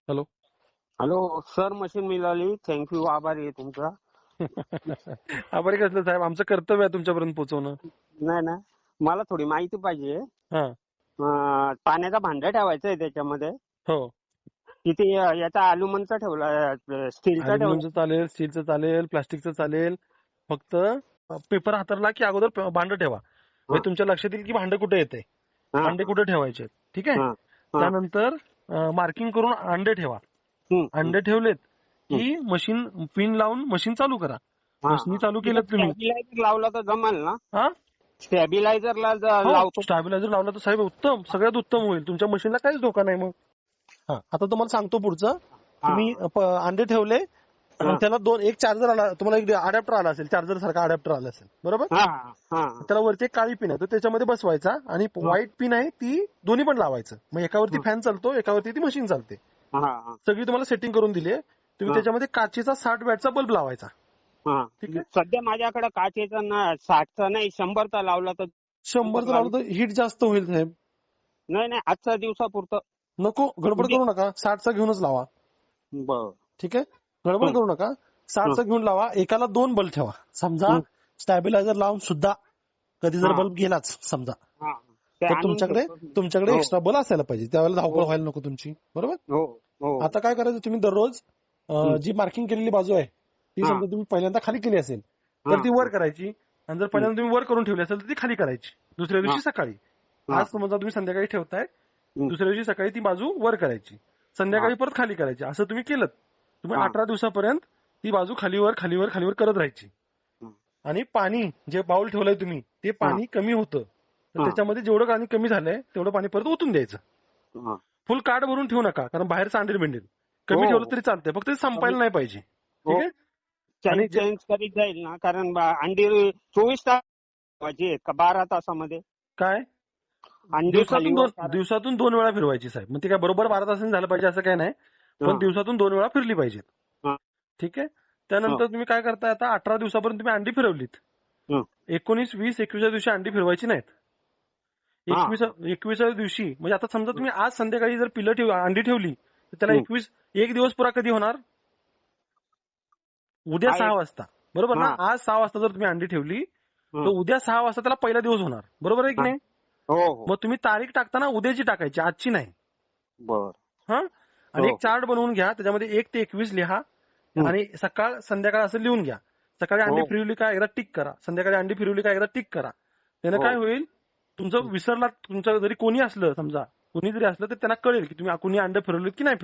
Hello. Hello sir, machine मिळाली. Thank you, आभारी आहे तुमचा. आभारी कसलं साहेब, आमचं कर्तव्य आहे तुमच्यापर्यंत पोहोचवणं. नाही ना, मला थोडी माहिती पाहिजे. हा. पाण्याचा भांडा ठेवायचा आहे त्याच्यामध्ये. हो. किती याचा अल्युमिनियमचा ठेवला, स्टीलचा ठेवला? अल्युमिनियमचं चालेल, स्टीलचं चालेल, प्लास्टिकचं चालेल. फक्त पेपर हातरला की अगोदर भांडं ठेवा. म्हणजे तुमच्या लक्षात येईल की भांडं कुठे येते, हा, भांडे कुठे ठेवायचे. ठीक आहे. हा, हा. त्यानंतर मार्किंग करून अंडे ठेवा. हम्म, अंडे ठेवलेत की मशीन पिन लावून मशीन चालू करा. हा, मशीन हा. चालू केलं तुम्ही. स्टॅबिलायझर लावला तर जमेल ना? हा. स्टॅबिलायझरला हो, लावतो. स्टॅबिलायझर लावला तर साहेब उत्तम, सगळ्यात उत्तम होईल. तुमच्या मशीनला काहीच धोका नाही मग. हा, आता तुम्हाला सांगतो पुढचं. हा, तुम्ही अंडे ठेवले, हा, त्याला एक चार्जर आला, तुम्हाला एक अडॅप्टर आला असेल, चार्जर सारखा अडॅप्टर आला असेल, बरोबर. हा, हा, त्याला वरती एक काळी पिन आहे, तो त्याच्यामध्ये बसवायचा आणि व्हाईट पिन आहे ती दोन्ही पण लावायचं. मग एकावरती फॅन चालतो, एकावरती ती मशीन चालते. हा, हा, सगळी तुम्हाला सेटिंग करून दिली आहे. तुम्ही हा. त्याच्यामध्ये काचेचा 60 वॅटचा बल्ब लावायचा. हा. ठीक आहे. सध्या माझ्याकडे काचेचा ना 60चा नाही 100चा लावला तर 100चा लावलं तर हीट जास्त होईल साहेब. नाही नाही, आजच्या दिवसापुरतं. नको गडबड करू नका, 60चा घेऊनच लावा. बर. ठीक आहे. गडबड करू नका, 60चा घेऊन लावा. एकाला 2 बल्ब ठेवा. समजा स्टॅबिलायझर लावून सुद्धा कधी जर बल्ब गेलाच समजा, ते तर आणून ठेवतो. तुमच्याकडे हो. एक्स्ट्रा बल्ब असायला पाहिजे. त्यावेळेला धावपळ व्हायला नको तुमची, बरोबर. हो हो. आता काय करायचं, तुम्ही दररोज जी मार्किंग केलेली बाजू आहे ती हा. समजा तुम्ही पहिल्यांदा खाली केली असेल तर ती वर करायची, आणि जर पहिल्यांदा तुम्ही वर करून ठेवली असेल तर ती खाली करायची दुसऱ्या दिवशी सकाळी. आज समजा तुम्ही संध्याकाळी ठेवताय, दुसऱ्या दिवशी सकाळी ती बाजू वर करायची, संध्याकाळी परत खाली करायची. असं तुम्ही केलं, तुम्ही 18 दिवसापर्यंत ती बाजू खालीवर खालीवर खालीवर करत राहायची. आणि पाणी जे बाउल ठेवलंय तुम्ही ते पाणी कमी होतं, तर त्याच्यामध्ये जेवढं पाणी कमी झालंय तेवढं पाणी परत ओतून द्यायचं. फुल काठ भरून ठेवू नका, कारण बाहेर सांडेल बिंडेल. कमी ठेवलं तरी चालतंय, फक्त ते संपायला नाही पाहिजे. ठीक आहे. आणि चेंज करीत जाईल ना, कारण अंडी 24 तास ठेवायची आहेत का 12 तासामध्ये? काय, अंडी खालीवर दिवसातून 2 वेळा फिरवायची साहेब. मग ते काय बरोबर 12 तासांनी झालं पाहिजे असं काय नाही, पण दिवसातून 2 वेळा फिरली पाहिजेत. ठीक आहे. त्यानंतर तुम्ही काय करताय, आता 18 दिवसापर्यंत तुम्ही अंडी फिरवलीत. 19, 20, 21व्या दिवशी अंडी फिरवायची नाहीत. 21व्या दिवशी म्हणजे आता समजा तुम्ही आज संध्याकाळी जर अंडी ठेवली तर त्याला 1 दिवस पुरा कधी होणार? उद्या 6 वाजता, बरोबर ना. आज 6 वाजता जर तुम्ही अंडी ठेवली तर उद्या 6 वाजता त्याला पहिला दिवस होणार, बरोबर आहे की नाही. हो. मग तुम्ही तारीख टाकताना उद्याची टाकायची, आजची नाही. बर. हा. आणि एक चार्ट बनवून घ्या, त्याच्यामध्ये 1 ते 21 लिहा आणि सकाळ संध्याकाळ असं लिहून घ्या. सकाळी अंडी फिरवली का एकदा टिक करा, संध्याकाळी अंडी फिरवली का एकदा टिक करा. त्यानं काय होईल, तुमचं विसरला, तुमचं जरी कोणी असलं, समजा कोणी जरी असलं तर त्यांना कळेल की तुम्ही कोणी अंडे फिरवलीत की नाही.